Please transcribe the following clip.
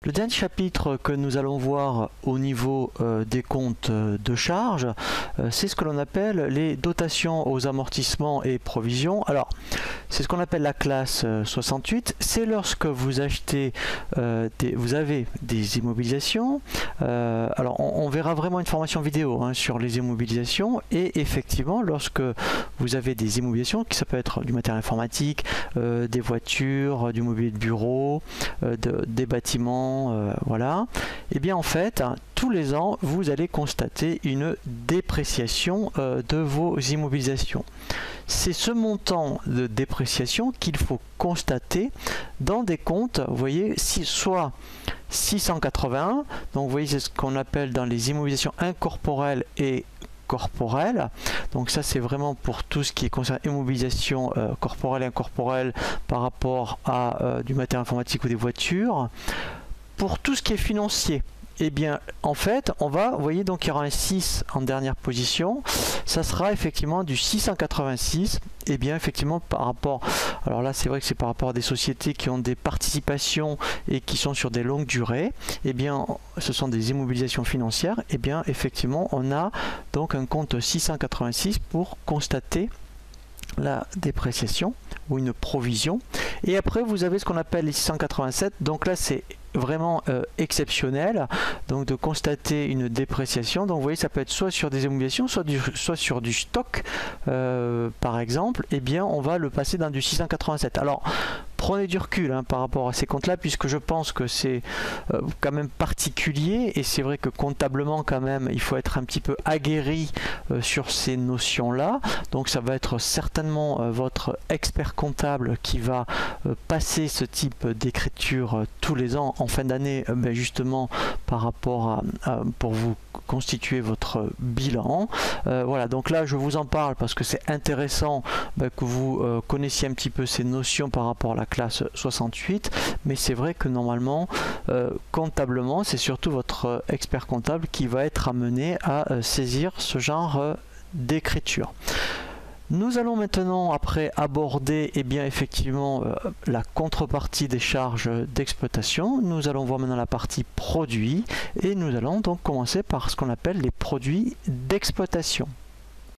Le dernier chapitre que nous allons voir au niveau des comptes de charge, c'est ce que l'on appelle les dotations aux amortissements et provisions. Alors, c'est ce qu'on appelle la classe 68. C'est lorsque vous achetez, vous avez des immobilisations. Alors, on verra vraiment une formation vidéo sur les immobilisations. Et effectivement, lorsque vous avez des immobilisations, ça peut être du matériel informatique, des voitures, du mobilier de bureau, des bâtiments, voilà. Et bien en fait, tous les ans, vous allez constater une dépréciation de vos immobilisations. C'est ce montant de dépréciation qu'il faut constater dans des comptes, vous voyez, soit 681, donc vous voyez, c'est ce qu'on appelle dans les immobilisations incorporelles et corporelle. Donc ça c'est vraiment pour tout ce qui est concerne immobilisation corporelle et incorporelle par rapport à du matériel informatique ou des voitures. Pour tout ce qui est financier, et bien en fait on va, vous voyez, donc il y aura un 6 en dernière position, ça sera effectivement du 686. Et bien effectivement par rapport, alors là c'est vrai que c'est par rapport à des sociétés qui ont des participations et qui sont sur des longues durées, et bien ce sont des immobilisations financières, et bien effectivement on a donc un compte 686 pour constater la dépréciation ou une provision. Et après vous avez ce qu'on appelle les 687, donc là c'est vraiment exceptionnel, donc de constater une dépréciation. Donc vous voyez, ça peut être soit sur des immobilisations, soit sur du stock par exemple, et bien on va le passer dans du 687. Alors prenez du recul par rapport à ces comptes là, puisque je pense que c'est quand même particulier, et c'est vrai que comptablement quand même il faut être un petit peu aguerri sur ces notions là. Donc ça va être certainement votre expert comptable qui va passer ce type d'écriture tous les ans en fin d'année, justement par rapport à pour vous constituer votre bilan. Voilà, donc là je vous en parle parce que c'est intéressant que vous connaissiez un petit peu ces notions par rapport à la classe 68, mais c'est vrai que normalement comptablement c'est surtout votre expert comptable qui va être amené à saisir ce genre d'écriture. Nous allons maintenant après aborder bien effectivement la contrepartie des charges d'exploitation. Nous allons voir maintenant la partie produits, et nous allons donc commencer par ce qu'on appelle les produits d'exploitation.